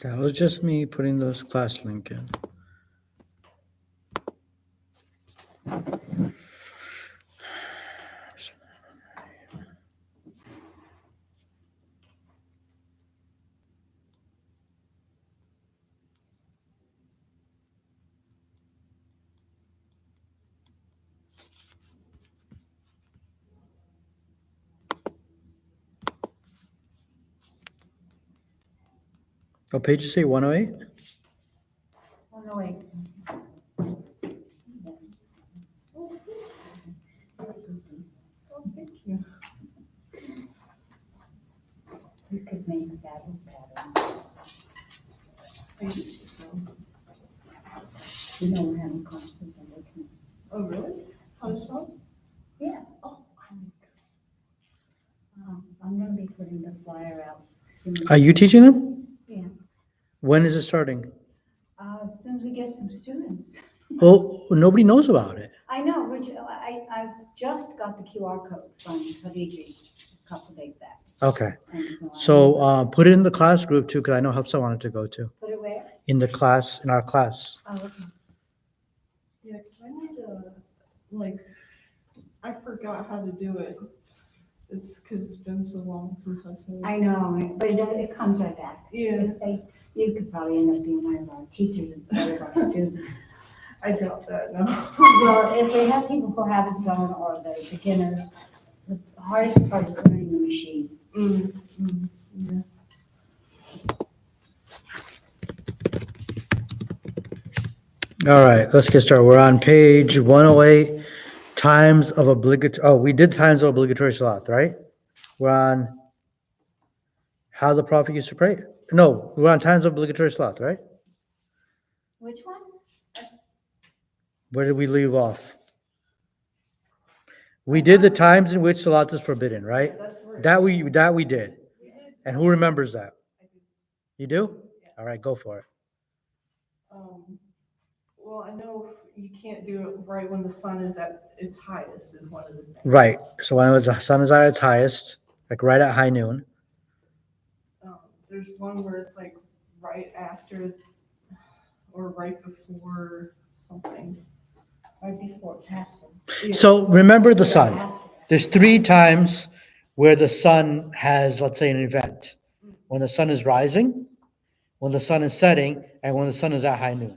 That was just me putting those class link in. What page you say, 108? Oh, no, wait. Oh, thank you. You could make that a pattern. I used to sew. You know, we're having classes and we can, Oh, really? How to sew? yeah. Oh, I make. I'm gonna be putting the flyer out soon. Are you teaching them? Yeah, When is it starting? as soon as we get some students. Well, nobody knows about it. I know, Rich, I've just got the QR code from Khadiji a couple days back. Okay. And I So put it in the class group too, because I know Hafsa wanted to go too. Put it where? In our class. Oh, okay. Yeah, because I need to, like, I forgot how to do it. It's because it's been so long since I sewed. I know, but it comes right back. Yeah, You could probably end up being one of our teachers instead of our students. I doubt that, no. Well, if we have people who haven't sewn or the beginners, the hardest part is learning the machine. Yeah. All right, let's get started. We're on page 108, times of obligatory, we did times of obligatory salat, right? We're on how the Prophet used to pray. No, we're on times of obligatory salat, right? Which one? Where did we leave off? We did the times in which salat is forbidden, right? That's where. That we did. We did. And who remembers that? I did. You do? Yeah. All right, go for it. Well, I know you can't do it right when the sun is at its highest is one of the things. Right. So when the sun is at its highest, like right at high noon. There's one where it's like right after or right before something. Right before passing. Yeah. So remember the sun. There's 3 times where the sun has, let's say, an event. When the sun is rising, when the sun is setting, and when the sun is at high noon.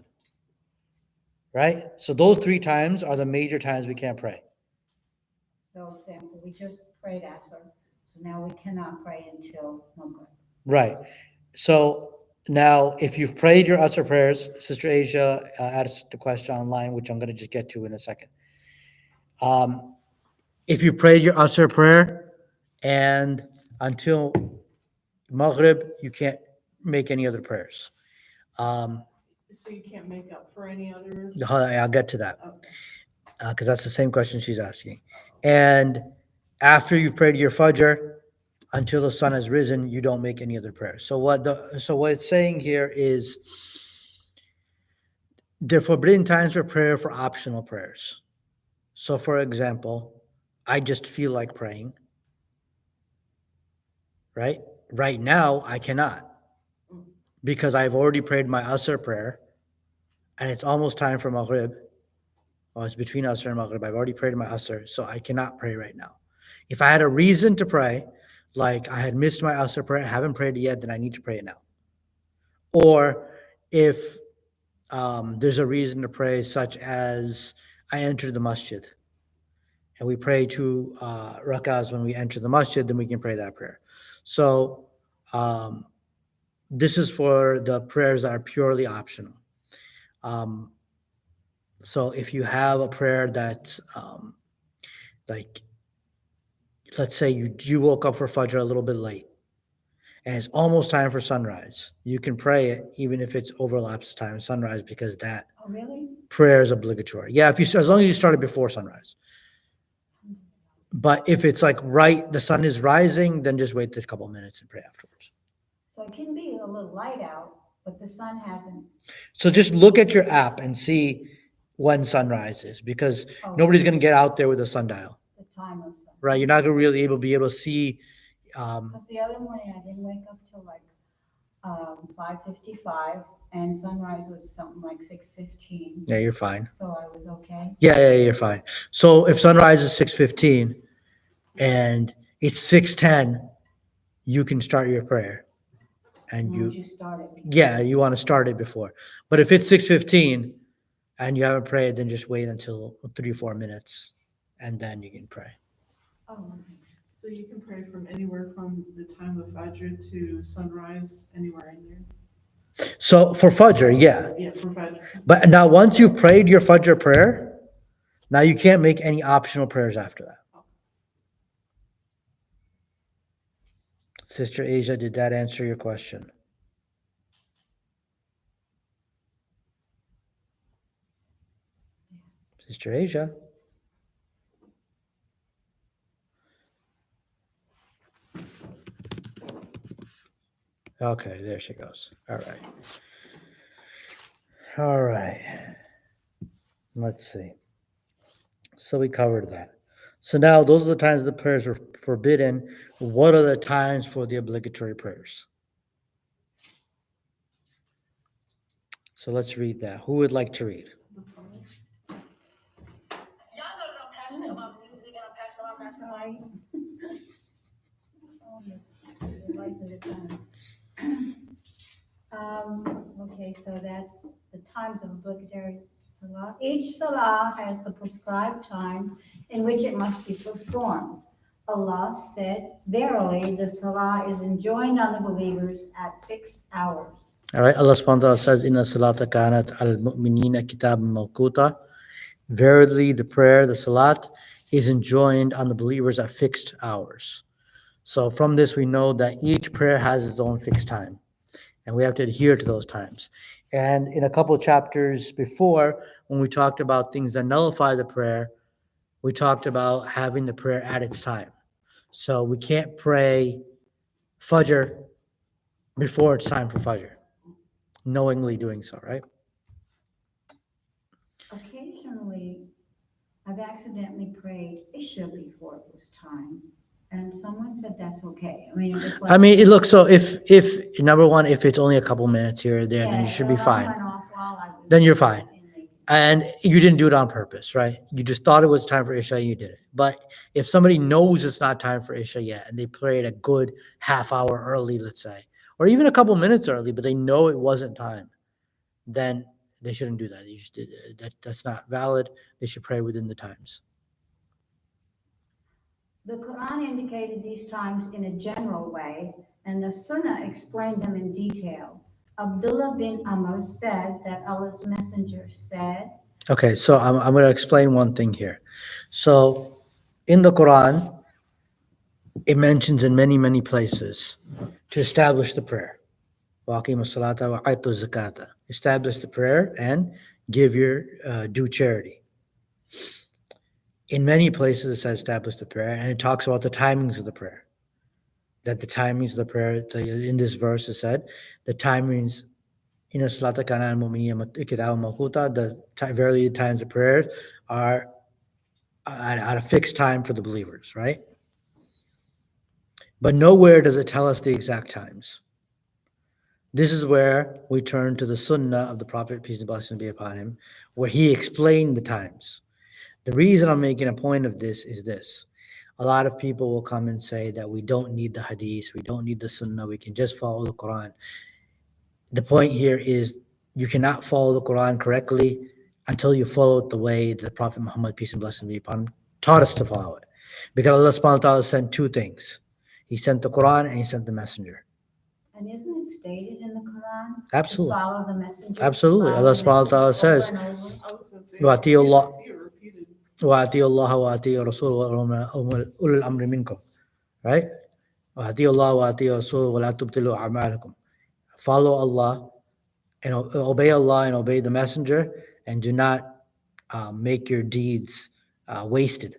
Right? So those 3 times are the major times we can't pray. So, example, we just prayed Asr, so now we cannot pray until Maghrib. Right. So now, if you've prayed your Asr prayers, Sister Asia asked the question online, which I'm going to just get to in a second. If you prayed your Asr prayer and until Maghrib, you can't make any other prayers. So you can't make up for any others? I'll get to that Okay. because that's the same question she's asking. And after you've prayed your Fajr, until the sun has risen, you don't make any other prayers. So what it's saying here is they're forbidden times for prayer for optional prayers. So for example, I just feel like praying, right? Right now, I cannot because I've already prayed my Asr prayer and it's almost time for Maghrib. Well, it's between Asr and Maghrib. I've already prayed my Asr, so I cannot pray right now. If I had a reason to pray, like I had missed my Asr prayer, I haven't prayed it yet, then I need to pray it now. Or if there's a reason to pray, such as I entered the masjid and we pray 2 rak'ahs when we enter the masjid, then we can pray that prayer. So this is for the prayers that are purely optional. So if you have a prayer that's like, let's say you woke up for Fajr a little bit late and it's almost time for sunrise, you can pray it even if it's overlaps time sunrise because that Oh, really? prayer is obligatory. Yeah, as long as you started before sunrise. But if it's like the sun is rising, then just wait a couple of minutes and pray afterwards. So it can be a little light out, but the sun hasn't. So just look at your app and see when sunrise is because nobody's going to get out there with a sundial. The time of sun. Right? You're not going to really be able to see. Because the other morning I didn't wake up till like 5:55, and sunrise was something like 6:15. Yeah, you're fine. So I was okay. Yeah, you're fine. So if sunrise is 6:15 and it's 6:10, you can start your prayer. And Once you, you started. yeah, you want to start it before. But if it's 6:15 and you haven't prayed, then just wait until 3 or 4 minutes and then you can pray. Oh, okay. So you can pray from anywhere from the time of Fajr to sunrise, anywhere in there. So for Fajr, yeah. Yeah, for Fajr. But now once you've prayed your Fajr prayer, now you can't make any optional prayers after that. Sister Asia, did that answer your question? Sister Asia? Okay, there she goes. All right. All right. Let's see. So we covered that. So now those are the times the prayers were forbidden. What are the times for the obligatory prayers? So let's read that. Who would like to read? Y'all know that I'm passionate about music and I'm passionate about basketball. Okay, so that's the times of obligatory salah. Each salah has the prescribed time in which it must be performed. Allah said, verily, the salah is enjoined on the believers at fixed hours. All right. Allah subhanahu wa ta'ala says, Inna salata kanat al mu'minina kitab mawquta. Verily, the prayer, the salat, is enjoined on the believers at fixed hours. So from this, we know that each prayer has its own fixed time, and we have to adhere to those times. And in a couple of chapters before, when we talked about things that nullify the prayer, we talked about having the prayer at its time. So we can't pray Fajr before it's time for Fajr, knowingly doing so, right? Occasionally, I've accidentally prayed Isha before it was time, and someone said that's okay. I mean, it was like. I mean, look, so if number one, if it's only a couple minutes here or there, then you should be the alarm fine. went off while I was Then you're fine. in the- And you didn't do it on purpose, right? You just thought it was time for Isha, you did it. But if somebody knows it's not time for Isha yet, and they prayed a good half hour early, let's say, or even a couple minutes early, but they know it wasn't time, then they shouldn't do that. That's not valid. They should pray within the times. The Quran indicated these times in a general way, and the Sunnah explained them in detail. Abdullah bin Amr said that Allah's messenger said, Okay, so I'm going to explain one thing here. So in the Quran, it mentions in many, many places to establish the prayer. Establish the prayer and give your due charity. In many places, it says establish the prayer, and it talks about the timings of the prayer. That the timings of the prayer, in this verse, it said, the timings, verily the times of prayers are at a fixed time for the believers, right? But nowhere does it tell us the exact times. This is where we turn to the Sunnah of the Prophet, peace and blessings be upon him, where he explained the times. The reason I'm making a point of this is this. A lot of people will come and say that we don't need the hadith, we don't need the Sunnah, we can just follow the Quran. The point here is you cannot follow the Quran correctly until you follow it the way that the Prophet Muhammad, peace and blessings be upon him, taught us to follow it. Because Allah subhanahu wa ta'ala sent two things. He sent the Quran and he sent the messenger. and isn't it stated in the Quran? Absolutely. To follow the messenger. Absolutely. follow Allah the subhanahu wa ta'ala messenger over says, and over. I was gonna say, Wa ati'u I Allah. didn't see it repeated. وَأَطِيعُوا اللَّهَ وَأَطِيعُوا الرَّسُولَ وَأُولِي الْأَمْرِ مِنكُم. Right? وَأَطِيعُوا اللَّهَ وَأَطِيعُوا الرَّسُولَ وَلَا تُبْطِلُوا أَعْمَالَكُم. Follow Allah and obey Allah and obey the messenger, and do not make your deeds wasted.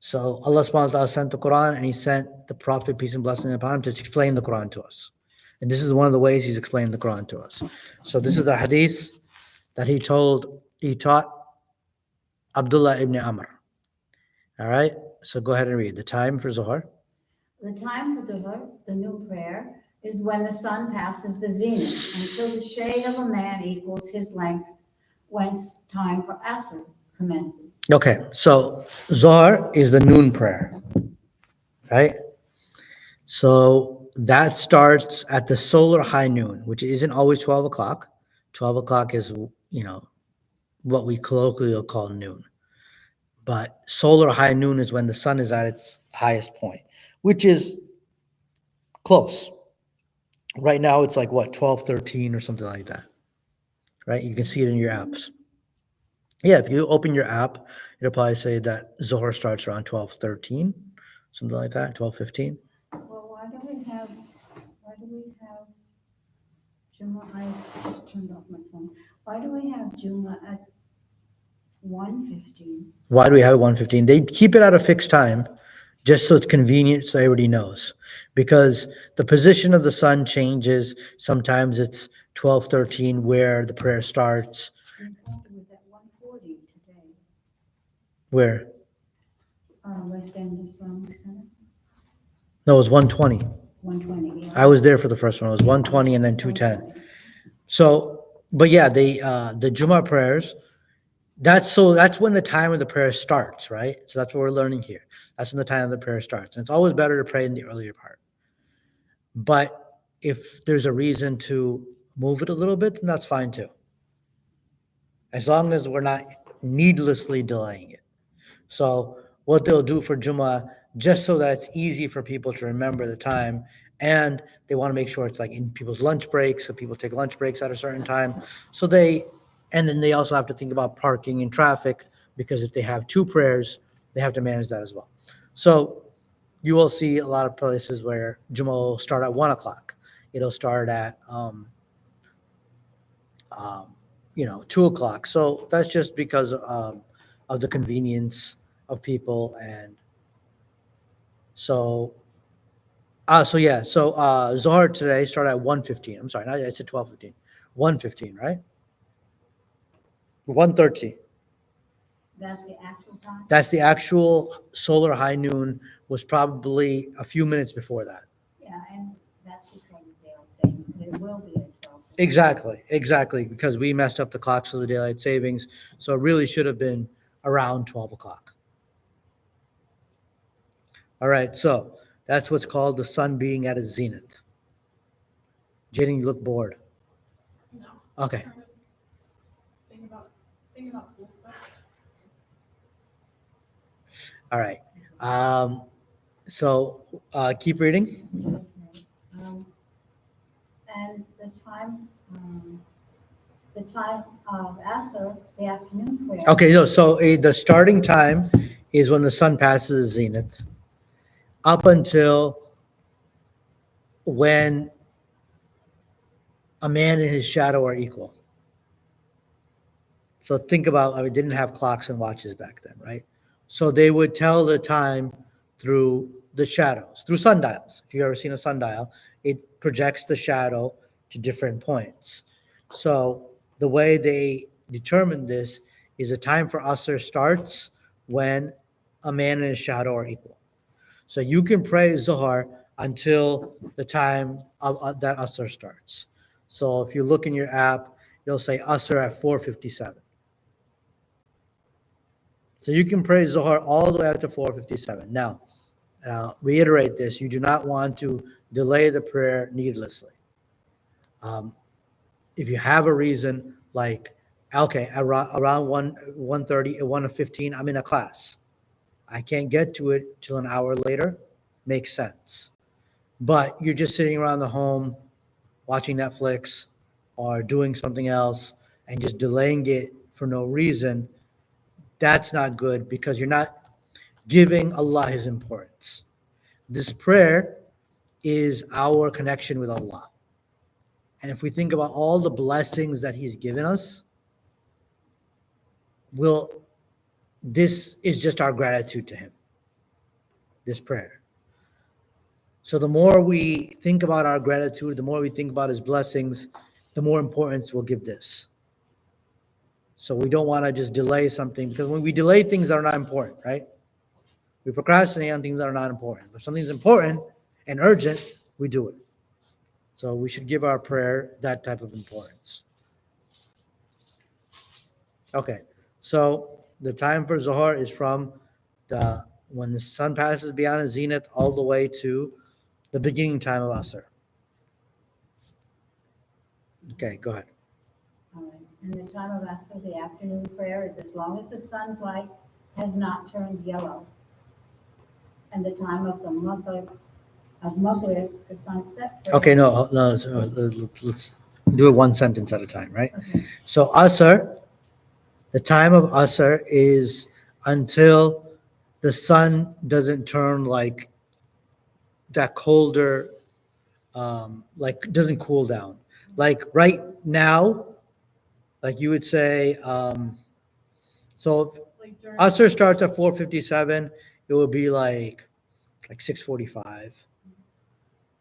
So Allah subhanahu wa ta'ala sent the Quran, and he sent the Prophet, peace and blessings upon him, to explain the Quran to us. And this is one of the ways he's explained the Quran to us. So this is the hadith that he taught Abdullah ibn Amr. All right, so go ahead and read the time for Zuhr. The time for Dhuhr, the new prayer, is when the sun passes the zenith until the shade of a man equals his length, whence time for Asr commences. Okay, so Zohar is the noon prayer, right? So that starts at the solar high noon, which isn't always 12 o'clock. 12 o'clock is, what we colloquially will call noon. But solar high noon is when the sun is at its highest point, which is close. Right now, it's like what, 12, 13 or something like that, right? You can see it in your apps. Yeah, if you open your app, it'll probably say that Zohar starts around 12:13, something like that, 12:15. Well, why do we have Juma? I just turned off my phone. Why do we have Juma at 1:15? Why do we have it 1:15? They keep it at a fixed time just so it's convenient so everybody knows. Because the position of the sun changes. Sometimes it's 12:13 where the prayer starts. In fact, it was at 1:40 today, Where? West End Islamic Center, No, it was 1:20. 1:20. Yeah. I was there for the first one. It was 1:20 and then 2:10. So, but yeah, the Jummah prayers, that's when the time of the prayer starts, right? So that's what we're learning here. That's when the time of the prayer starts. And it's always better to pray in the earlier part. But if there's a reason to move it a little bit, then that's fine too. As long as we're not needlessly delaying it. So what they'll do for Jummah, just so that it's easy for people to remember the time, and they want to make sure it's like in people's lunch breaks, so people take lunch breaks at a certain time. And then they also have to think about parking and traffic, because if they have two prayers, they have to manage that as well. So you will see a lot of places where Jummah will start at 1 o'clock. It'll start at 2 o'clock. So that's just because of the convenience of people. And so Zohar today started at 1:15. I'm sorry, I said 12:15. 1:15, right? 1:13. That's the actual time? That's the actual solar high noon, was probably a few minutes before that. Yeah, and that's because they'll say it will be at 12. Exactly, because we messed up the clocks for the daylight savings. So it really should have been around 12 o'clock. All right, so that's what's called the sun being at its zenith. Jaden, you look bored. No. Okay. Thinking about school stuff. All right. So keep reading. Okay. And the time of Asr, the afternoon prayer. Okay, no, so the starting time is when the sun passes the zenith, up until when a man and his shadow are equal. So think about, we didn't have clocks and watches back then, right? So they would tell the time through the shadows, through sundials. If you've ever seen a sundial, it projects the shadow to different points. So the way they determine this is the time for Asr starts when a man and his shadow are equal. So you can pray Zohar until the time that Asr starts. So if you look in your app, you'll say Asr at 4:57. So you can pray Zohar all the way up to 4:57. Now, reiterate this: you do not want to delay the prayer needlessly. If you have a reason, like, okay, around 1:30, 1:15, I'm in a class, I can't get to it till an hour later, makes sense. But you're just sitting around the home watching Netflix or doing something else and just delaying it for no reason, that's not good, because you're not giving Allah His importance. This prayer is our connection with Allah. And if we think about all the blessings that He's given us, this is just our gratitude to Him, this prayer. So the more we think about our gratitude, the more we think about His blessings, the more importance we'll give this. So we don't want to just delay something, because when we delay things that are not important, right? We procrastinate on things that are not important. If something's important and urgent, we do it. So we should give our prayer that type of importance. Okay, so the time for Zohar is from when the sun passes beyond the zenith all the way to the beginning time of Asr. Okay, go ahead. All right. And the time of Asr, the afternoon prayer, is as long as the sun's light has not turned yellow. And the time of the Maghrib, the sunset prayer. Okay, no, let's do it one sentence at a time, right? Okay. So Asr, the time of Asr is until the sun doesn't turn like that colder, like doesn't cool down. Like right now, like you would say, so if Like during. Asr starts at 4:57, it would be like 6:45.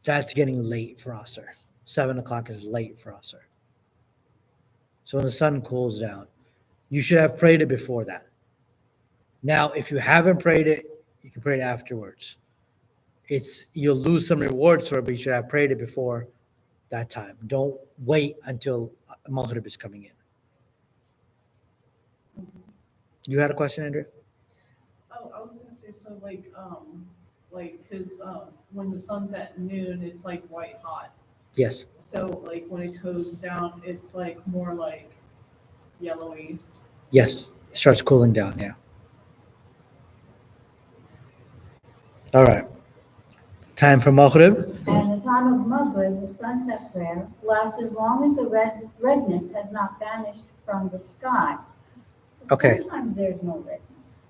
That's getting late for Asr. 7 o'clock is late for Asr. So when the sun cools down, you should have prayed it before that. Now, if you haven't prayed it, you can pray it afterwards. You'll lose some rewards for it, but you should have prayed it before that time. Don't wait until Maghrib is coming in. You had a question, Andrea? Oh, I was gonna say, so cause, when the sun's at noon, it's like white hot. Yes. So like when it goes down, it's like more like yellowy. Yes. It starts cooling down, yeah. All right. Time for Maghrib. And the time of Maghrib, the sunset prayer, lasts as long as the redness has not vanished from the sky. But Okay. sometimes there's no redness.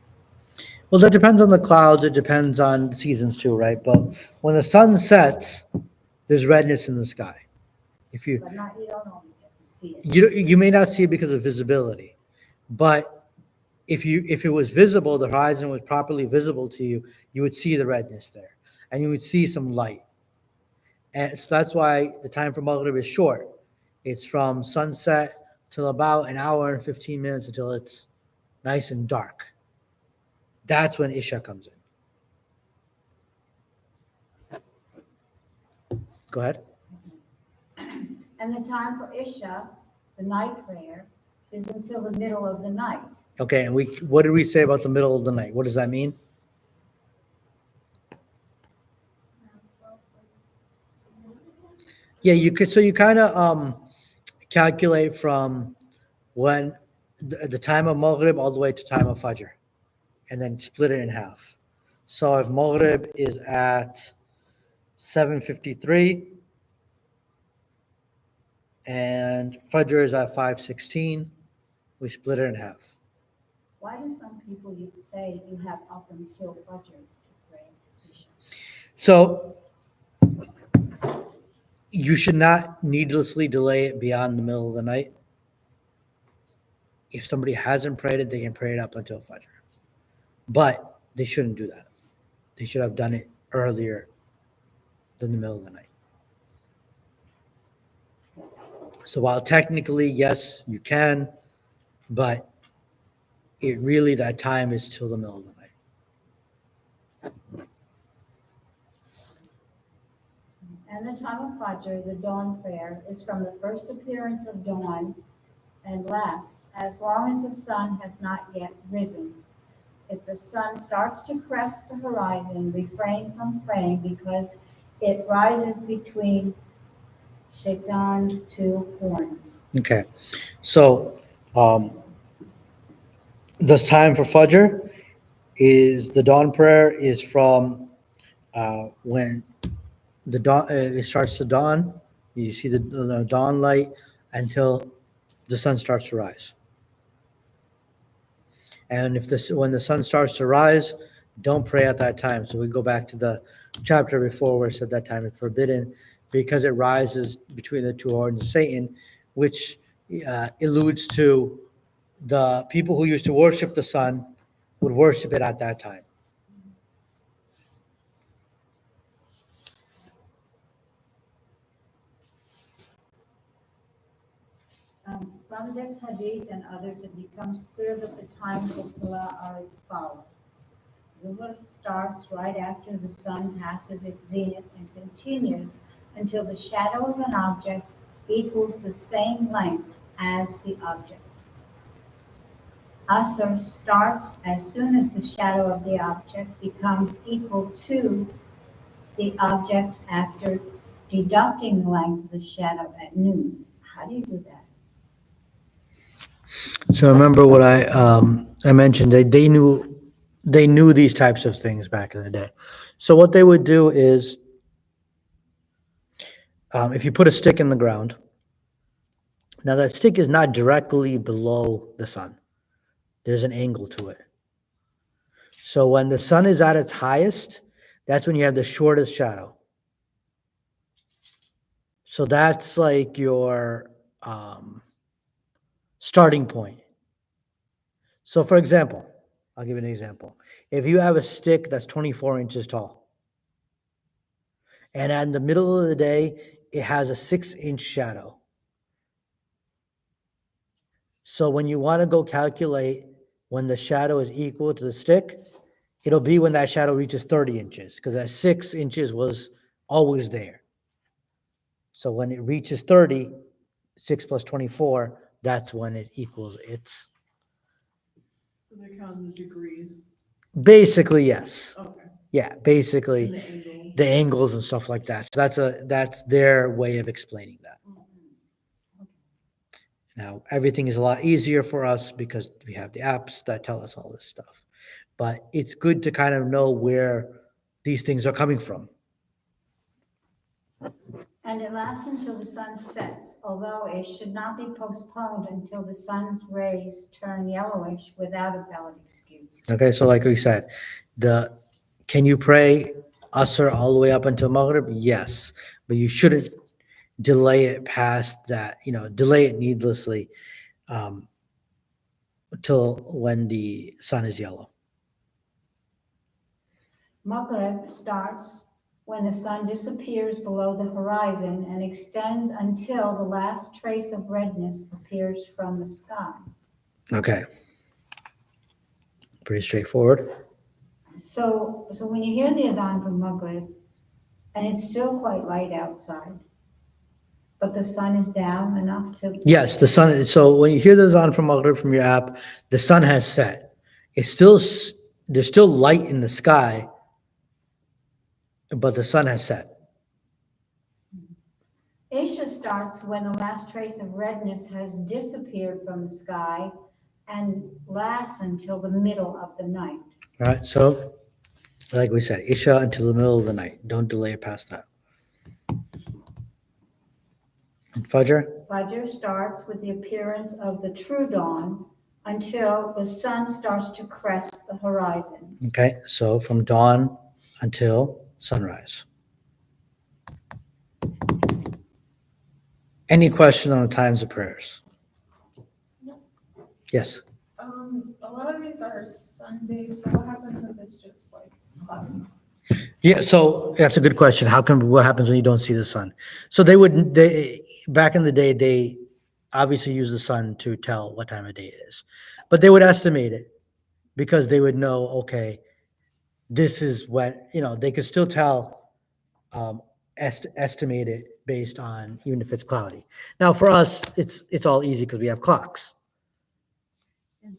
Well, that depends on the clouds. It depends on seasons too, right? But when the sun sets, there's redness in the sky. If you But you don't always get to see it. you may not see it because of visibility, but if it was visible, the horizon was properly visible to you, you would see the redness there, and you would see some light. And so that's why the time for Maghrib is short. It's from sunset till about an hour and 15 minutes until it's nice and dark. That's when Isha comes in. Go ahead. And the time for Isha, the night prayer, is until the middle of the night. Okay, and what did we say about the middle of the night? What does that mean? Yeah, you could. So you kind of calculate from when the time of Maghrib all the way to time of Fajr, and then split it in half. So if Maghrib is at 7:53 and Fajr is at 5:16, we split it in half. Why do some people say you have up until Fajr to pray Isha? So you should not needlessly delay it beyond the middle of the night. If somebody hasn't prayed it, they can pray it up until Fajr. But they shouldn't do that. They should have done it earlier than the middle of the night. So while technically, yes, you can, but it really, that time is till the middle of the night. And the time of Fajr, the dawn prayer, is from the first appearance of dawn and lasts as long as the sun has not yet risen. If the sun starts to crest the horizon, refrain from praying because it rises between Shaitan's two horns. Okay. So the time for Fajr is the dawn prayer is from when the dawn it starts to dawn. You see the dawn light until the sun starts to rise. And when the sun starts to rise, don't pray at that time. So we go back to the chapter before where it said that time is forbidden because it rises between the two horns of Satan, which alludes to the people who used to worship the sun would worship it at that time. From this hadith and others, it becomes clear that the times of Salah are as follows. Zuhr starts right after the sun passes its zenith and continues until the shadow of an object equals the same length as the object. Asr starts as soon as the shadow of the object becomes equal to the object after deducting the length of the shadow at noon. How do you do that? So remember what I mentioned, they knew these types of things back in the day. So what they would do is, if you put a stick in the ground, now that stick is not directly below the sun. There's an angle to it. So when the sun is at its highest, that's when you have the shortest shadow. So that's like your starting point. So for example, I'll give you an example. If you have a stick that's 24 inches tall, and in the middle of the day, it has a 6-inch shadow. So when you want to go calculate when the shadow is equal to the stick, it'll be when that shadow reaches 30 inches, because that 6 inches was always there. So when it reaches 30, 6 plus 24, that's when it equals its. So they're counting the degrees. Basically, yes. Okay. Yeah, basically And the angle. the angles and stuff like that. So that's their way of explaining that. Now, everything is a lot easier for us because we have the apps that tell us all this stuff. But it's good to kind of know where these things are coming from. And it lasts until the sun sets, although it should not be postponed until the sun's rays turn yellowish without a valid excuse. Okay, so like we said, can you pray Asr all the way up until Maghrib? Yes, but you shouldn't delay it past that, delay it needlessly until when the sun is yellow. Maghrib starts when the sun disappears below the horizon and extends until the last trace of redness appears from the sky. Okay. Pretty straightforward. So when you hear the adhan from Maghrib, and it's still quite light outside, but the sun is down enough to. Yes, the sun. So when you hear the azan from Maghrib from your app, the sun has set. There's still light in the sky, but the sun has set. Isha starts when the last trace of redness has disappeared from the sky and lasts until the middle of the night. All right. So, like we said, Isha until the middle of the night. Don't delay it past that. And Fajr? Fajr starts with the appearance of the true dawn until the sun starts to crest the horizon. Okay. So from dawn until sunrise. Any question on the times of prayers? No. Yes. A lot of these are Sundays, so what happens if it's just like cloudy? Yeah, so that's a good question. What happens when you don't see the sun? So back in the day, they obviously use the sun to tell what time of day it is, but they would estimate it because they would know, okay, this is what, they could still tell, estimate it based on, even if it's cloudy. Now for us, it's all easy because we have clocks And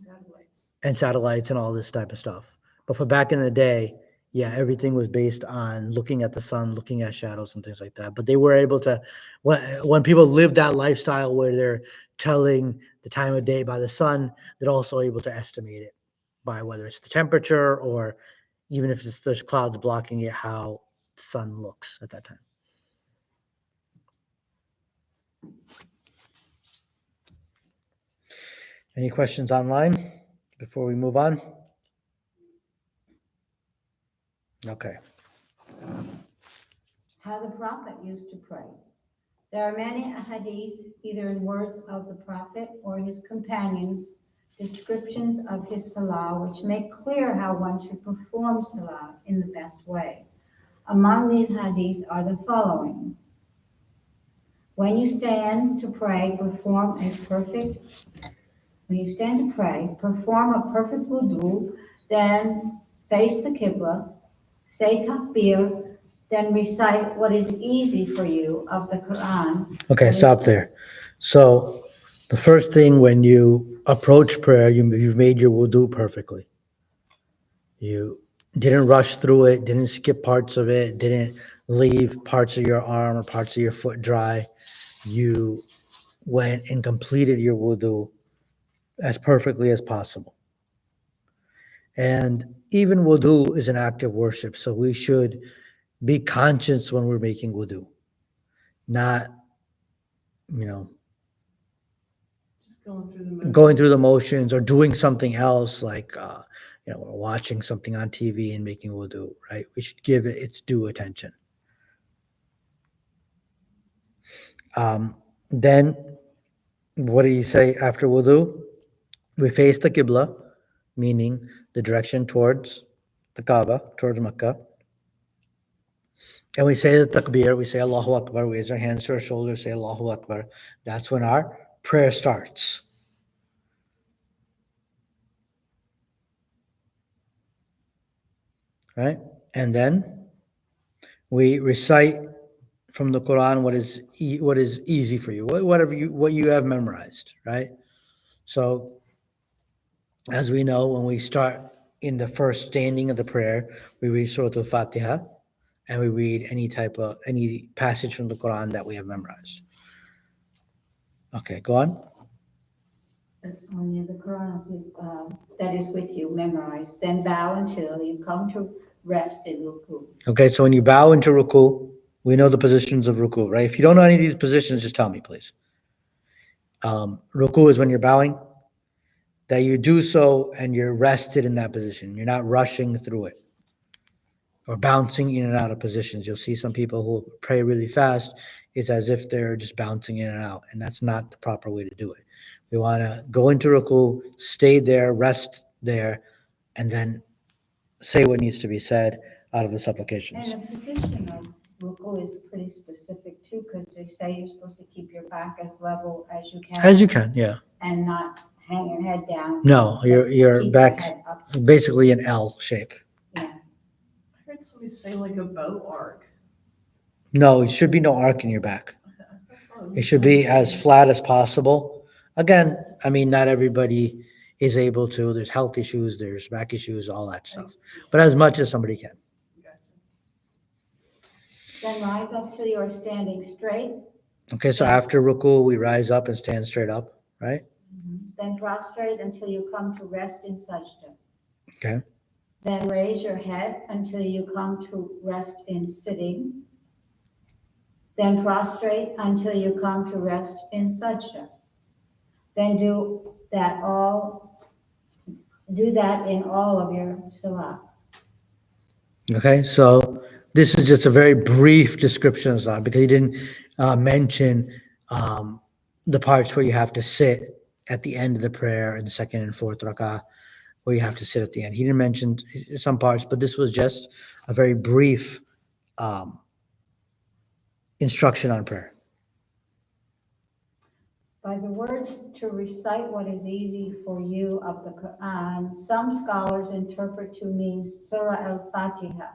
satellites. and all this type of stuff. But for back in the day, yeah, everything was based on looking at the sun, looking at shadows and things like that. But they were able to, when people live that lifestyle where they're telling the time of day by the sun, they're also able to estimate it by whether it's the temperature or even if there's clouds blocking it, how the sun looks at that time. Any questions online before we move on? Okay. How the Prophet used to pray. There are many hadith, either in words of the Prophet or his companions, descriptions of his salah, which make clear how one should perform salah in the best way. Among these hadith are the following. When you stand to pray, perform a perfect wudu, then face the Qibla, say takbir, Then recite what is easy for you of the Quran. Okay, stop there. So the first thing when you approach prayer, you've made your wudu perfectly. You didn't rush through it, didn't skip parts of it, didn't leave parts of your arm or parts of your foot dry. You went and completed your wudu as perfectly as possible. And even wudu is an act of worship, so we should be conscious when we're making wudu, not, you know, Just going through the motions. going through the motions or doing something else like, we're watching something on TV and making wudu, right? We should give it its due attention. Then, what do you say after wudu? We face the Qibla, meaning the direction towards the Kaaba, towards Mecca. And we say the takbir, we say Allahu Akbar, we raise our hands to our shoulders, say Allahu Akbar. That's when our prayer starts. Right? And then we recite from the Quran what is easy for you, what you have memorized, right? So as we know, when we start in the first standing of the prayer, we read Surah Al-Fatiha and we read any passage from the Quran that we have memorized. Okay, go on. Only the Quran that is with you, memorized. Then bow until you come to rest in ruku. Okay, so when you bow into ruku, we know the positions of ruku, right? If you don't know any of these positions, just tell me, please. Ruku is when you're bowing, that you do so and you're rested in that position. You're not rushing through it or bouncing in and out of positions. You'll see some people who pray really fast. It's as if they're just bouncing in and out, and that's not the proper way to do it. We want to go into ruku, stay there, rest there, and then say what needs to be said out of the supplications. And the position of ruku is pretty specific too, because they say you're supposed to keep your back as level as you can. As you can, yeah. And not hang your head down. No, but your keep back head up. basically an L shape. Yeah. I heard somebody say like a bow arc. No, it should be no arc in your back. I thought It should be as flat as possible. Again, I mean, not everybody is able to. There's health issues, there's back issues, all that stuff. But as much as somebody can. Then rise up till you are standing straight. Okay, so after ruku, we rise up and stand straight up, right? Then prostrate until you come to rest in sajda. Okay. Then raise your head until you come to rest in sitting. Then prostrate until you come to rest in sajda. Then do that in all of your salah. Okay, so this is just a very brief description of Salah because he didn't mention the parts where you have to sit at the end of the prayer in the second and fourth rak'ah, where you have to sit at the end. He didn't mention some parts, but this was just a very brief instruction on prayer. By the words to recite what is easy for you of the Quran, some scholars interpret to mean Surah Al-Fatiha,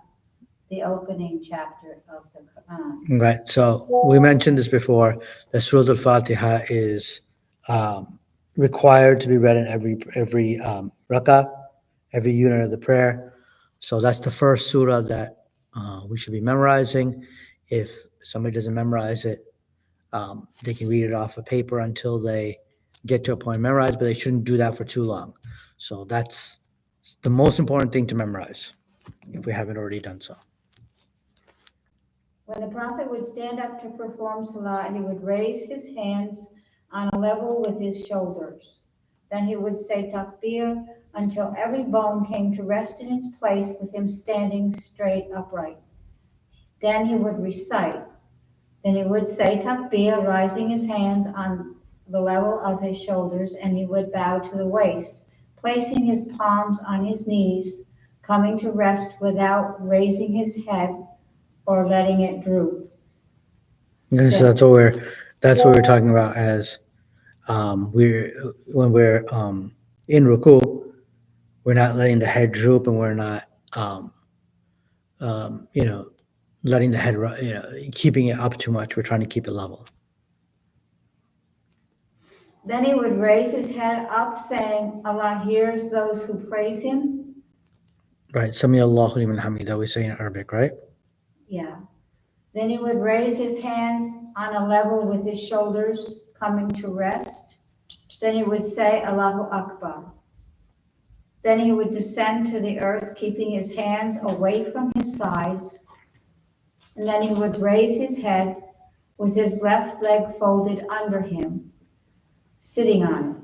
the opening chapter of the Quran. Right, so we mentioned this before, that Surah Al-Fatiha is required to be read in every rak'ah, every unit of the prayer. So that's the first surah that we should be memorizing. If somebody doesn't memorize it, they can read it off of paper until they get to a point memorized, but they shouldn't do that for too long. So that's the most important thing to memorize, if we haven't already done so. When the Prophet would stand up to perform salah, he would raise his hands on a level with his shoulders. Then he would say takbir until every bone came to rest in its place with him standing straight upright. Then he would recite. Then he would say takbir, rising his hands on the level of his shoulders, and he would bow to the waist, placing his palms on his knees, coming to rest without raising his head or letting it droop. Okay, so that's what we're talking about as when we're in ruku, we're not letting the head droop and we're not letting the head, keeping it up too much. We're trying to keep it level. Then he would raise his head up, saying, Allah hears those who praise him. Right. Sami Allahu liman hamida, we say in Arabic, right? Yeah. Then he would raise his hands on a level with his shoulders, coming to rest. Then he would say, Allahu Akbar. Then he would descend to the earth, keeping his hands away from his sides. And then he would raise his head with his left leg folded under him, sitting on it.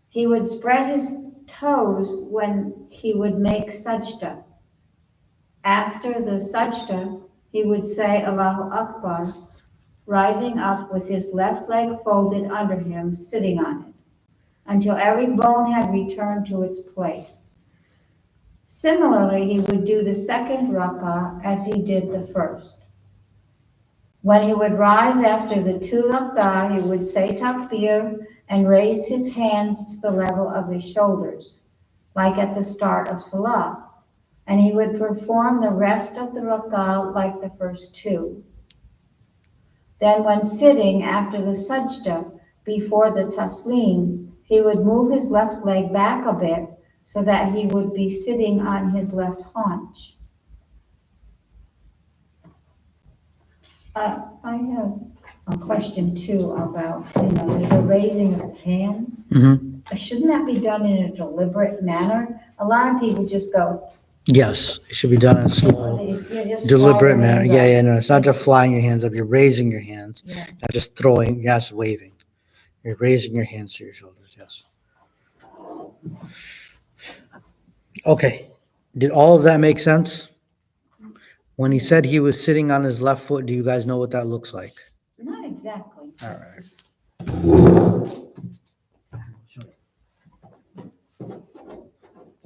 He would spread his toes when he would make sajda. After the sajda, he would say Allahu Akbar, rising up with his left leg folded under him, sitting on it, until every bone had returned to its place. Similarly, he would do the second rak'ah as he did the first. When he would rise after the 2 rak'ah, he would say takbir and raise his hands to the level of his shoulders, like at the start of salah. And he would perform the rest of the rak'ah like the first 2. Then when sitting after the sajda before the taslim, he would move his left leg back a bit so that he would be sitting on his left haunch. I have a question too about, the raising of hands. Mm-hmm. Shouldn't that be done in a deliberate manner? A lot of people just go. Yes, it should be done in a slow, You just deliberate fly your manner. hands Yeah, up. yeah, no, it's not just flying your hands up. You're raising your hands, Yeah. not just throwing, yes, waving. You're raising your hands to your shoulders, yes. Okay, did all of that make sense? When he said he was sitting on his left foot, do you guys know what that looks like? Not exactly. All right.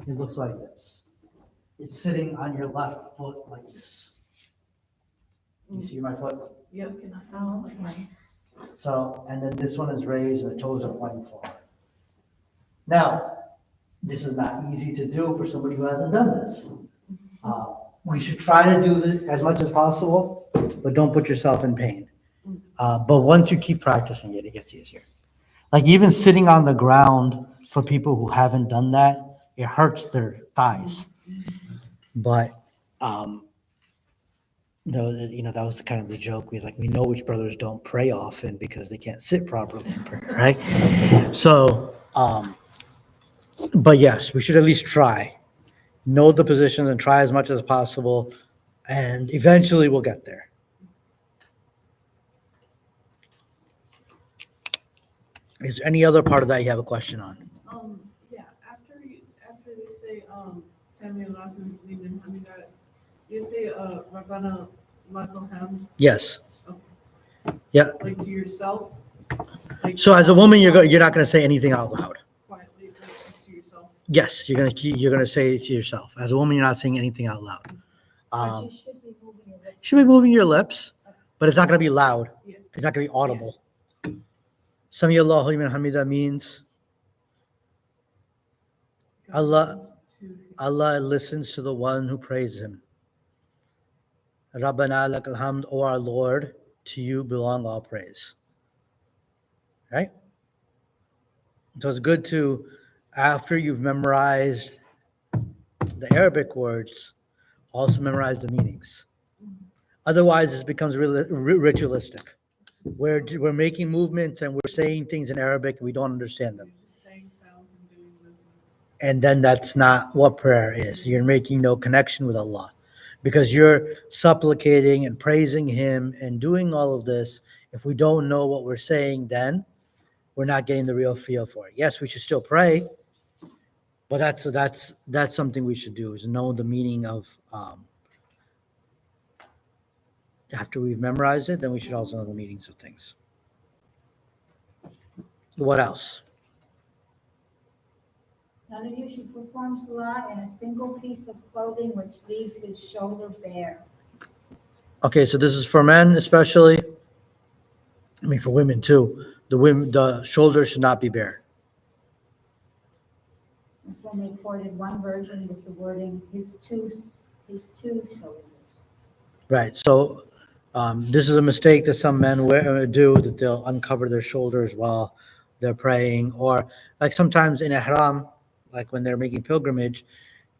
It looks like this. It's sitting on your left foot like this. You see my foot? Yep. Oh, okay. So, and then this one is raised and the toes are pointing forward. Now, this is not easy to do for somebody who hasn't done this. We should try to do this as much as possible, but don't put yourself in pain. But once you keep practicing it, it gets easier. Like even sitting on the ground for people who haven't done that, it hurts their thighs. But, that was kind of the joke. We know which brothers don't pray often because they can't sit properly in prayer, right? So, but yes, we should at least try. Know the positions and try as much as possible, and eventually we'll get there. Is there any other part of that you have a question on? Yeah, after they say, Sami Allahu liman hamida, you say, Rabbana lakal hamd, Yes. okay. Yeah. Like to yourself? Like So as a woman, you're not going to say anything out loud. quietly, like to yourself? Yes, you're going to say it to yourself. As a woman, you're not saying anything out loud. But you should be moving your lips. Should be moving your lips, but it's not going to be loud. Yeah. It's not going to be audible. Sami Allahu liman hamida means God Allah- listens to- Allah listens to the one who praises him. Rabbana lakal hamd, O our Lord, to you belong all praise. Right? So it's good to, after you've memorized the Arabic words, also memorize the meanings. Otherwise, this becomes ritualistic. We're making movements and we're saying things in Arabic and we don't understand them. You're just saying sounds and doing movements. And then that's not what prayer is. You're making no connection with Allah because you're supplicating and praising him and doing all of this. If we don't know what we're saying, then we're not getting the real feel for it. Yes, we should still pray, but that's something we should do, is know the meaning of, after we've memorized it, then we should also know the meanings of things. What else? None of you should perform salah in a single piece of clothing which leaves his shoulder bare. Okay, so this is for men especially. I mean, for women too. The shoulders should not be bare. And some reported one version with the wording, his two shoulders. Right. So this is a mistake that some men do, that they'll uncover their shoulders while they're praying, or like sometimes in ihram, like when they're making pilgrimage,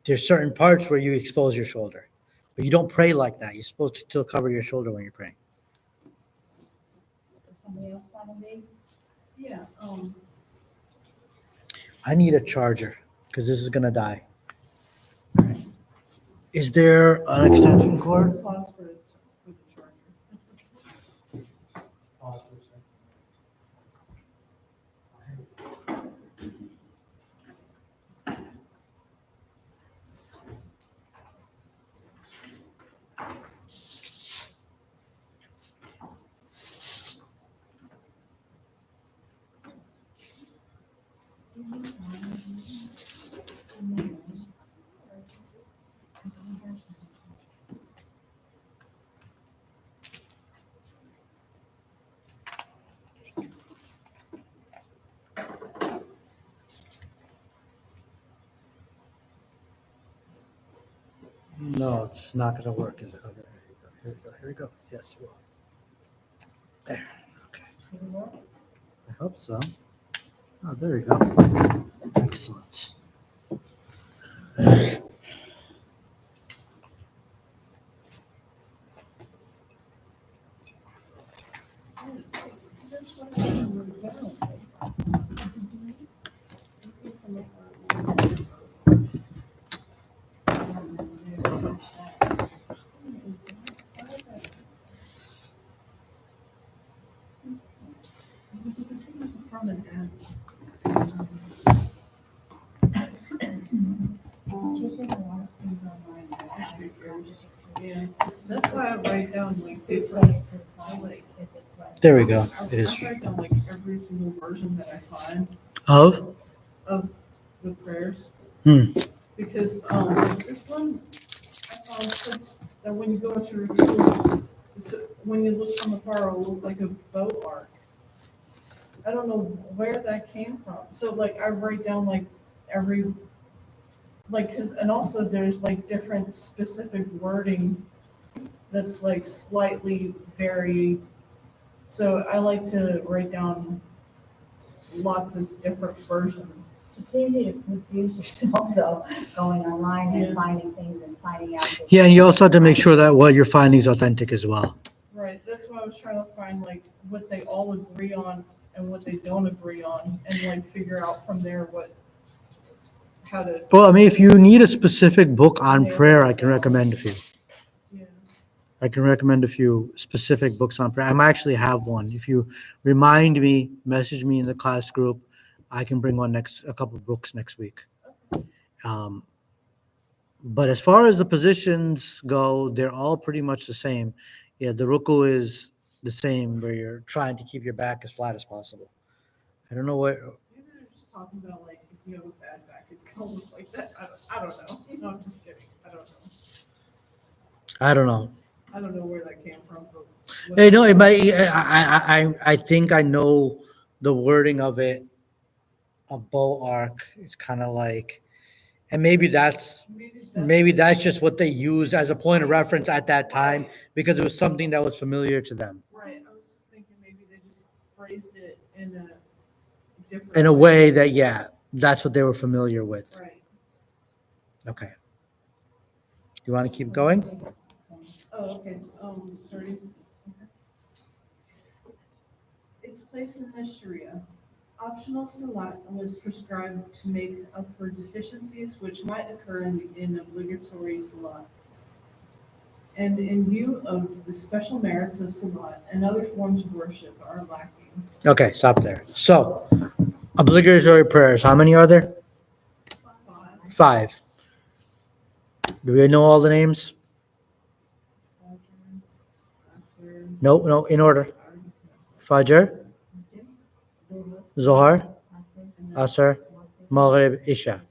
there's certain parts where you expose your shoulder, but you don't pray like that. You're supposed to still cover your shoulder when you're praying. Does somebody else want to be? Yeah, I need a charger because this is gonna die. Is there an extension cord? pause for the charger. No, it's not gonna work, is it? Oh, there you go. Here we go. Here we go. Yes, it will. There. Okay. I hope so. Oh, there we go. Excellent. It's from an ad. Yeah, that's why I write down like different, like, There we go. I It is. write down like every single version that I find Of? of the prayers. Hmm. Because, this one, I found such, that when you go into review, when you look from afar, it'll look like a bow arc. I don't know where that came from. So like, I write down like every, like, cause, and also there's like different specific wording that's like slightly varied. So I like to write down lots of different versions. It's easy to confuse yourself though, going online Yeah. and finding things and finding out. that- Yeah, and you also have to make sure that what you're finding is authentic as well. Right, that's why I was trying to find like what they all agree on and what they don't agree on, and like figure out from there how to, Well, I mean, if you need a specific book on prayer, I can recommend a few. yeah. I can recommend a few specific books on prayer. I might actually have one. If you remind me, message me in the class group, I can bring a couple of books next week. But as far as the positions go, they're all pretty much the same. Yeah, the ruku is the same, where you're trying to keep your back as flat as possible. I don't know what. Maybe they're just talking about like if you have a bad back, it's gonna look like that. I don't know. No, I'm just kidding. I don't know. I don't know. I don't know where that came from, but. Hey, no, it might. I think I know the wording of it. A bow arc. It's kind of like, and maybe that's just what they used as a point of reference at that time because it was something that was familiar to them. Right, I was just thinking maybe they just phrased it in a different. In a way that, yeah, that's what they were familiar with. Right. Okay. You want to keep going? Oh, okay, starting. Its place in the Sharia. Optional salat was prescribed to make up for deficiencies which might occur in obligatory salat. And in view of the special merits of salat and other forms of worship are lacking. Okay, stop there. So, obligatory prayers, how many are there? 5. Do we know all the names? No, in order. Fajr, Zohar, Asr, Maghrib, Isha.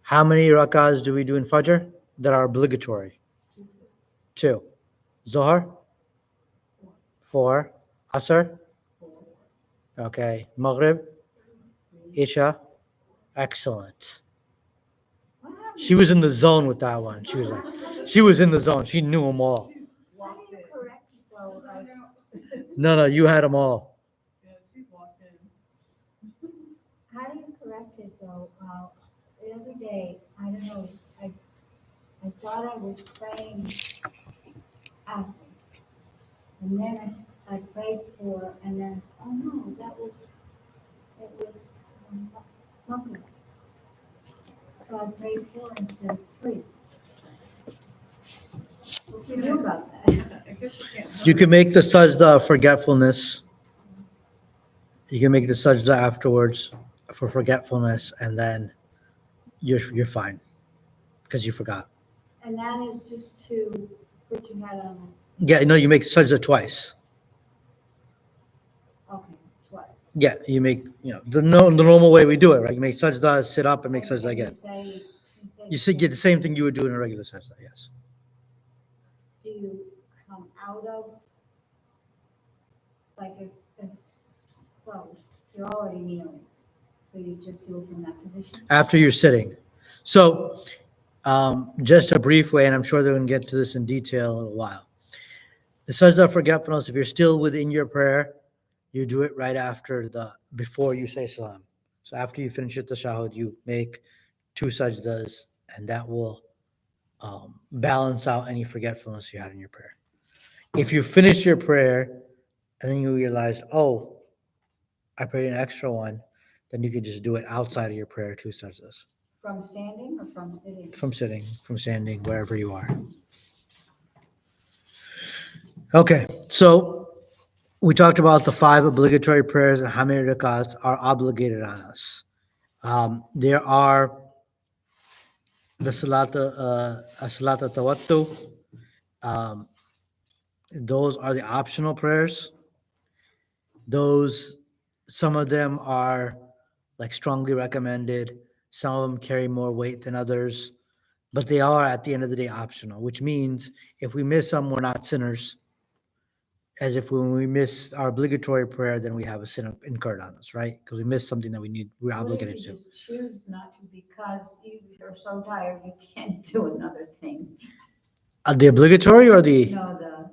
How many rakahs do we do in Fajr that are obligatory? 2. Zohar? 4. Asr? Okay. Maghrib? Isha? Excellent. She was in the zone with that one. She was in the zone. She knew them all. She's No, you had them all. Yeah, she's locked in. How do you correct it though? The other day, I don't know, I thought I was praying acid. And then I prayed for, and then, oh no, it was nothing. So I prayed for instead of three. What do you do about that? I guess you can't. You can make the sajda of forgetfulness. You can make the sajda afterwards for forgetfulness, and then you're fine because you forgot. And that is just to put your head on Yeah, no, you make sajda twice. it. Okay, twice. Yeah, you make the normal way we do it, right? You make sajda, sit up, and make sajda And again. You You get the same thing you would do in a regular sajda. Yes. do you come out of, like well, you're already kneeling, so you just do it from that position? After you're sitting. So, just a brief way, and I'm sure they're going to get to this in detail in a while. The sajda of forgetfulness, if you're still within your prayer, you do it right before you say salam. So after you finish your tashahhud, you make 2 sajdas, and that will balance out any forgetfulness you had in your prayer. If you finish your prayer and then you realize, oh, I prayed an extra one, then you can just do it outside of your prayer, 2 sajdas. From standing or from sitting? From sitting, from standing, wherever you are. Okay, so we talked about the 5 obligatory prayers and how many rakats are obligated on us. There are the salata tawattu. Those are the optional prayers. Some of them are like strongly recommended. Some of them carry more weight than others, but they are at the end of the day optional, which means if we miss some, we're not sinners. As if when we miss our obligatory prayer, then we have a sin incurred on us, right? Because we missed something that we're obligated What if to. you just choose not to because you're so tired you can't do another thing? The obligatory or the No, the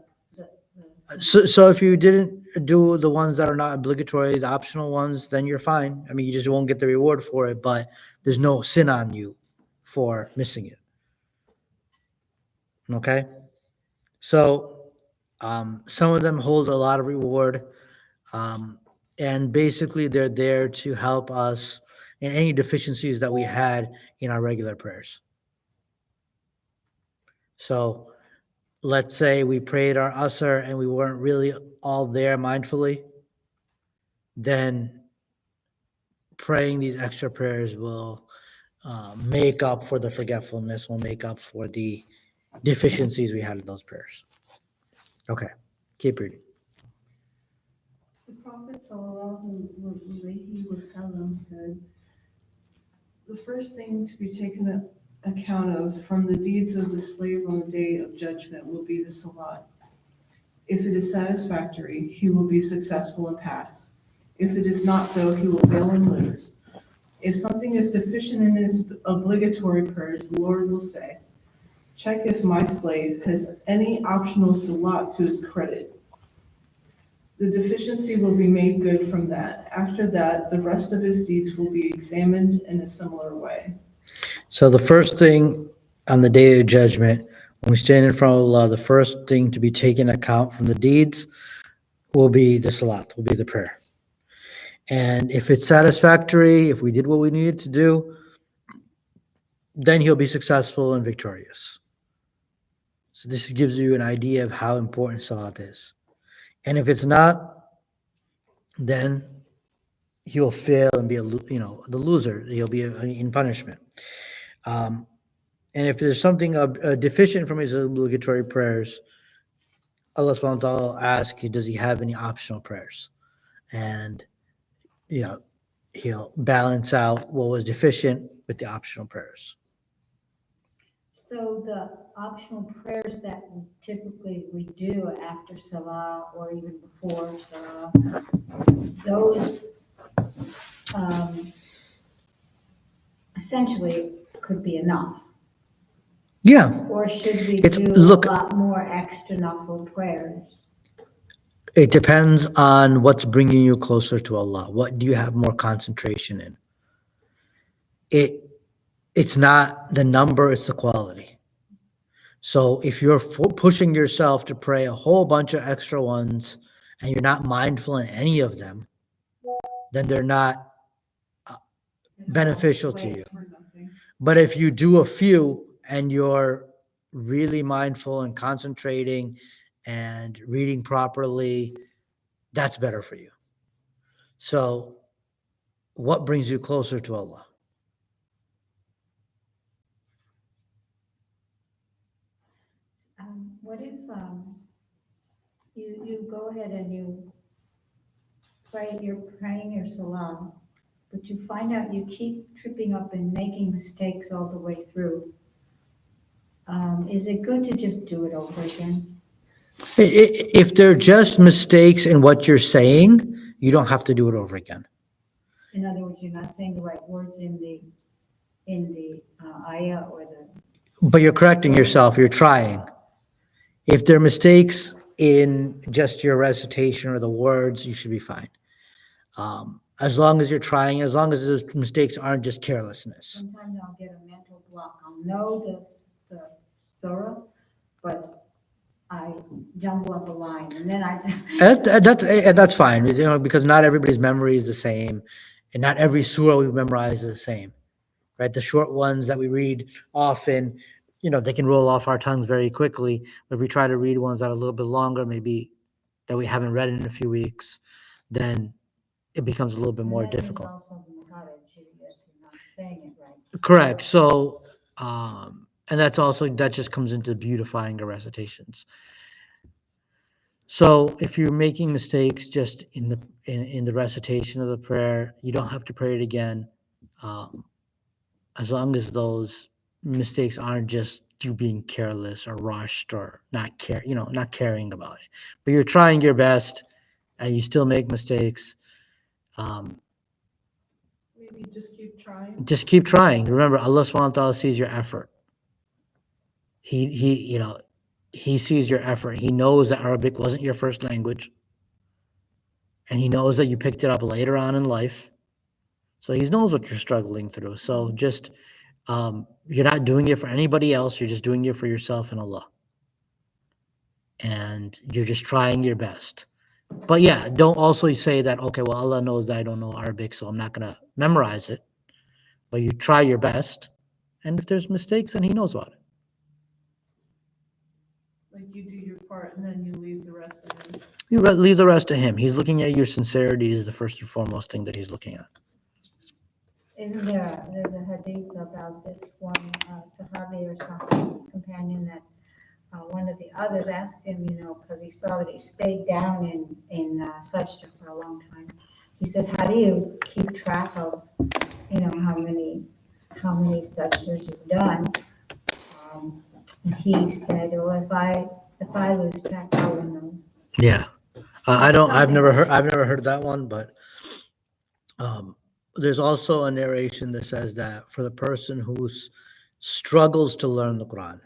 so if you didn't do the ones that are not obligatory, the optional ones, then you're fine. I mean, you just won't get the reward for it, but there's no sin on you for missing it. Okay, so some of them hold a lot of reward, and basically they're there to help us in any deficiencies that we had in our regular prayers. So let's say we prayed our asr and we weren't really all there mindfully, then praying these extra prayers will make up for the forgetfulness, will make up for the deficiencies we had in those prayers. Okay, keep reading. The Prophet sallallahu alaihi wasallam said, the first thing to be taken account of from the deeds of the slave on the day of judgment will be the salat. If it is satisfactory, he will be successful and pass. If it is not so, he will fail and lose. If something is deficient in his obligatory prayers, the Lord will say, check if my slave has any optional salat to his credit. The deficiency will be made good from that. After that, the rest of his deeds will be examined in a similar way. So the first thing on the day of judgment, when we stand in front of Allah, the first thing to be taken account from the deeds will be the salat, will be the prayer. And if it's satisfactory, if we did what we needed to do, then he'll be successful and victorious. So this gives you an idea of how important salat is. And if it's not, then he'll fail and be the loser. He'll be in punishment. And if there's something deficient from his obligatory prayers, Allah subhanahu wa ta'ala will ask, does he have any optional prayers? And he'll balance out what was deficient with the optional prayers. So the optional prayers that typically we do after Salah or even before Salah, those essentially could be enough. Yeah. Or should we It's- do look- a lot more extra nafil prayers? It depends on what's bringing you closer to Allah. What do you have more concentration in? It's not the number, it's the quality. So if you're pushing yourself to pray a whole bunch of extra ones and you're not mindful in any of them, then they're not beneficial to you. For nothing. But if you do a few and you're really mindful and concentrating and reading properly, that's better for you. So what brings you closer to Allah? What if you go ahead and you're praying your salah, but you find out you keep tripping up and making mistakes all the way through? Is it good to just do it over again? If they're just mistakes in what you're saying, you don't have to do it over again. In other words, you're not saying the right words in the ayah or the. But you're correcting yourself, you're trying. If there are mistakes in just your recitation or the words, you should be fine. As long as you're trying, as long as those mistakes aren't just carelessness. Sometimes I'll get a mental block. I'll know the surah, but I jumble up a line and then That's fine, because not everybody's memory is the same, and not every surah we memorize is the same, right? The short ones that we read often, they can roll off our tongues very quickly. But if we try to read ones that are a little bit longer, maybe that we haven't read in a few weeks, then it becomes a little bit more difficult. Also the makharij, if you're not saying it right. Correct. So, and that just comes into beautifying the recitations. So if you're making mistakes just in the recitation of the prayer, you don't have to pray it again. As long as those mistakes aren't just you being careless or rushed or not caring about it, but you're trying your best and you still make mistakes. Maybe just keep trying. Just keep trying. Remember, Allah subhanahu wa ta'ala sees your effort. He sees your effort. He knows that Arabic wasn't your first language. And he knows that you picked it up later on in life. So he knows what you're struggling through. So just, you're not doing it for anybody else. You're just doing it for yourself and Allah. And you're just trying your best. But yeah, don't also say that, okay, well, Allah knows that I don't know Arabic, so I'm not going to memorize it. But you try your best. And if there's mistakes, then he knows about it. Like you do your part and then you leave the rest of it. You leave the rest to him. He's looking at your sincerity is the first and foremost thing that he's looking at. Isn't there's a hadith about this one Sahabi or Sahabi companion that one of the others asked him, because he saw that he stayed down in Sajda for a long time. He said, how do you keep track of, how many sajdas you've done? He said, well, if I lose track, Allah knows. Yeah. I've never heard that one, but there's also a narration that says that for the person who struggles to learn the Quran,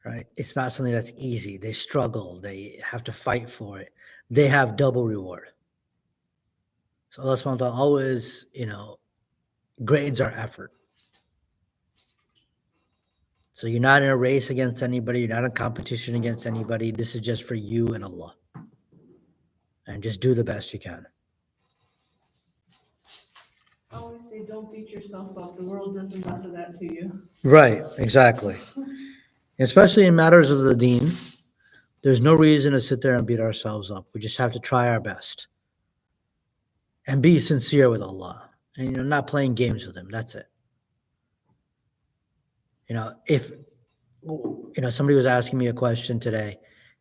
right? It's not something that's easy. They struggle. They have to fight for it. They have double reward. So Allah subhanahu wa ta'ala always, grades our effort. So you're not in a race against anybody. You're not in competition against anybody. This is just for you and Allah. And just do the best you can. I always say, don't beat yourself up. The world doesn't offer that to you. Right, exactly. Especially in matters of the deen, there's no reason to sit there and beat ourselves up. We just have to try our best. And be sincere with Allah. And, not playing games with him. That's it. If, somebody was asking me a question today,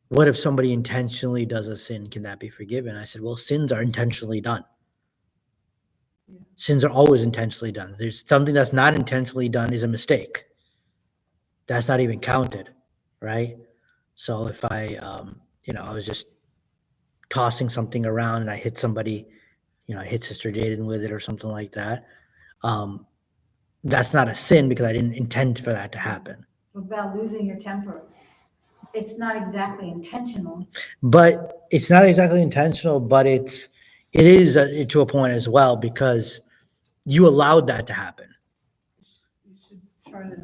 what if somebody intentionally does a sin? Can that be forgiven? I said, well, sins are intentionally done. Yeah. Sins are always intentionally done. There's something that's not intentionally done is a mistake. That's not even counted, right? So if I was just tossing something around and I hit somebody, I hit Sister Jaden with it or something like that, that's not a sin because I didn't intend for that to happen. What about losing your temper? it's not exactly intentional. But it's not exactly intentional, but it is to a point as well, because you allowed that to happen. You should try to,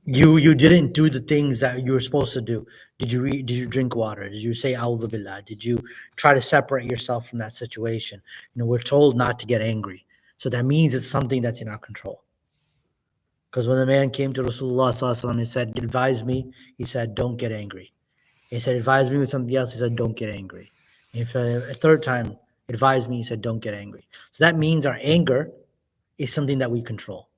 You didn't do the things that you were supposed to do. Did you drink water? Did you say A'udhu Billah? Did you try to separate yourself from that situation? We're told not to get angry. So that means it's something that's in our control. Because when the man came to Rasulullah Sallallahu Alaihi Wasallam and said, advise me, he said, don't get angry. He said, advise me with something else. He said, don't get angry. If a third time, advise me, he said, don't get angry. So that means our anger is something that we control.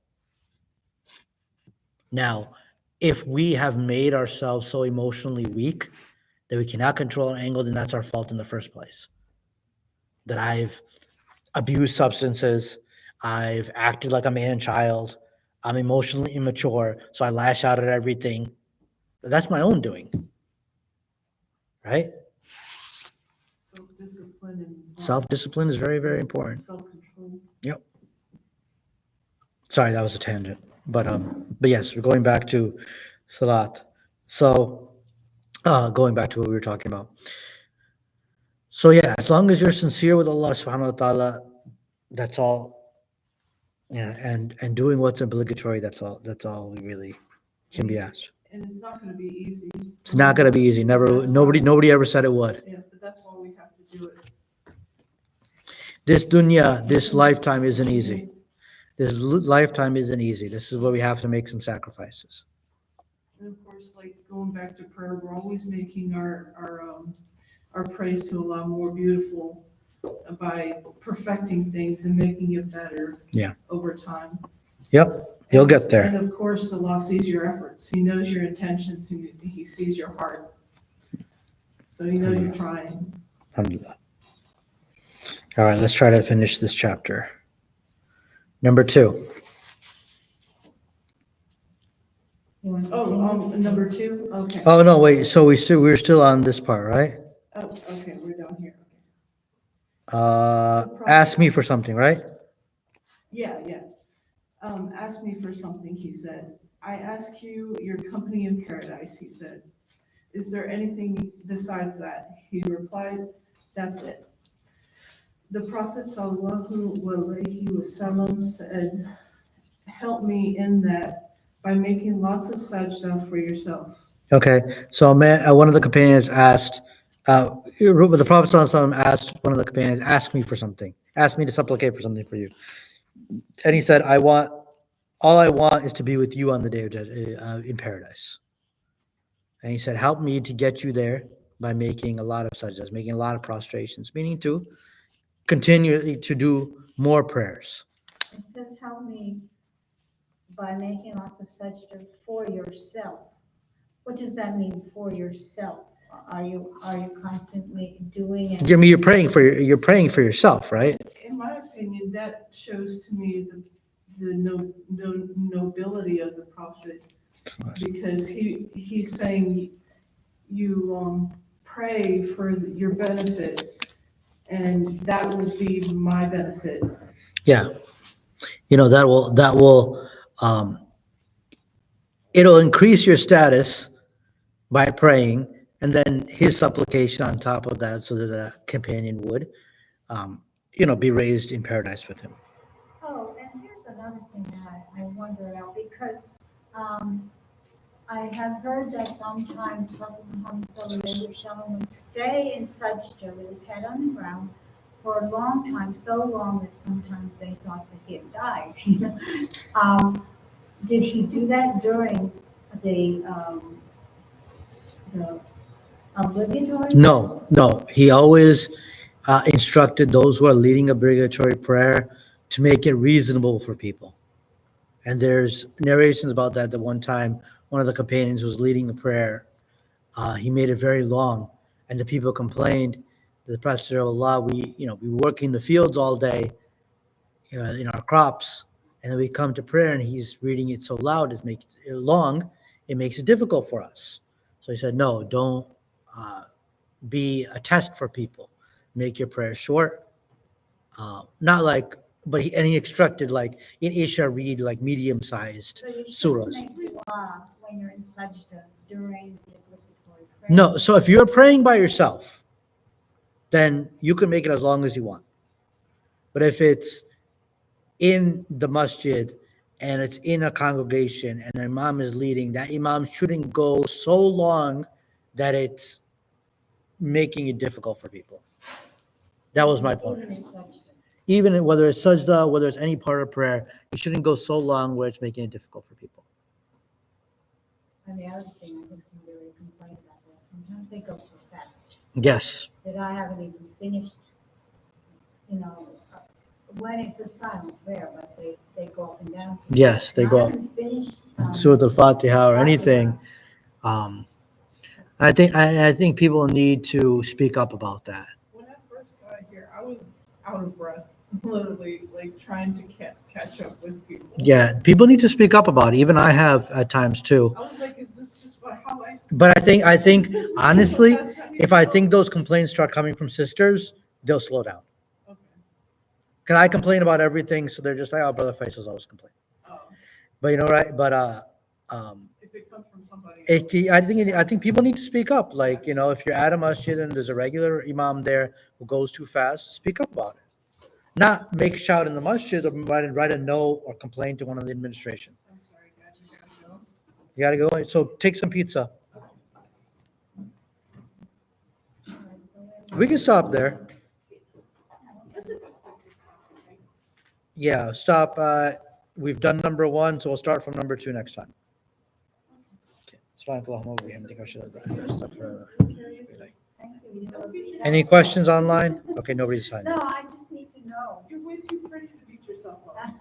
Now, if we have made ourselves so emotionally weak that we cannot control our anger, then that's our fault in the first place. That I've abused substances, I've acted like a man child, I'm emotionally immature, so I lash out at everything. That's my own doing, right? self-discipline and. Self-discipline is very, very important. Self-control. Yep. Sorry, that was a tangent. But yes, we're going back to Salat. So going back to what we were talking about. So yeah, as long as you're sincere with Allah subhanahu wa ta'ala, that's all. Yeah, and doing what's obligatory, that's all we really can be asked. And it's not gonna be easy. It's not gonna be easy. Nobody ever said it would. Yeah, but that's why we have to do it. This dunya, this lifetime isn't easy. Lifetime isn't easy. This is where we have to make some sacrifices. And of course, like going back to prayer, we're always making our praise to Allah more beautiful by perfecting things and making it better. Yeah. Over time. Yep, you'll get And there. of course, Allah sees your efforts. He knows your intentions. He sees your heart. So He knows you're trying. Alhamdulillah. All right, let's try to finish this chapter. Number 2. You want to Oh, continue? number 2? Okay. Oh no, wait. So we're still on this part, right? Oh, okay, we're down here. Ask me for something, right? Yeah. Ask me for something, he said. I ask you your company in paradise, he said. Is there anything besides that? He replied, that's it. The Prophet sallallahu alaihi wasallam said, help me in that by making lots of sajda for yourself. Okay. So one of the companions asked, the Prophet ﷺ asked one of the companions, ask me for something. Ask me to supplicate for something for you. And he said, all I want is to be with you on the day of in paradise. And he said, help me to get you there by making a lot of sajdas, making a lot of prostrations, meaning to continually to do more prayers. It says, help me by making lots of sajda for yourself. What does that mean, for yourself? Are you constantly doing it? I mean, you're praying for yourself, right? In my opinion, that shows to me the nobility of the Prophet, because he's saying you pray for your benefit, and that will be my benefit. Yeah. That will it'll increase your status by praying, and then his supplication on top of that, so that the companion would, be raised in paradise with him. Oh, and here's another thing that I wonder about, because I have heard that sometimes Prophet Muhammad sallallahu alaihi wasallam would stay in sajda with his head on the ground for a long time, so long that sometimes they thought that he had died. Did he do that during the obligatory? No. He always instructed those who are leading obligatory prayer to make it reasonable for people. And there's narrations about that. The one time, one of the companions was leading the prayer. He made it very long, and the people complained. The Prophet of Allah, we work in the fields all day, in our crops, and then we come to prayer, and he's reading it so loud, it makes it long. It makes it difficult for us. So he said, no, don't be a test for people. Make your prayer short. Not like, but he instructed, like in Isha, read like medium-sized So you surahs. shouldn't make dua when you're in sajda during the obligatory No, so if you're praying by yourself, then you can make it as long as you want. But if it's in the masjid and it's in a congregation and the imam is leading, that imam shouldn't go so long that it's making it difficult for people. That was my point. Even in such. Even whether it's sajda, whether it's any part of prayer, you shouldn't go so long where it's making it difficult for people. And the other thing, I think somebody would complain about that, sometimes they go so fast Yes, that I haven't even finished, when it's a silent prayer, but they go up and down. sometimes. yes, they And go I up. haven't finished. Surah Al-Fatiha or anything. I think people need to speak up about that. When I first got here, I was out of breath, literally, like trying to catch up with people. Yeah, people need to speak up about it. Even I have at times too. I was like, is this just how I? But I think honestly, if I think those complaints start coming from sisters, they'll slow down. Okay. Cause I complain about everything, so they're just like, "Oh, brother Faisal's always complaining." Oh, But you know, right? But if it comes from somebody else. I think people need to speak up. Like, if you're at a masjid and there's a regular imam there who goes too fast, speak up about it. Not make shout in the masjid or write a note or complain to one of the administration. I'm sorry, guys, I gotta go. You gotta go. So take some pizza. We can stop there. Yeah, stop. We've done number 1, so we'll start from number 2 next time. Any questions online? Okay, nobody's signed. No, I just need to know. You're way too pretty to beat yourself up.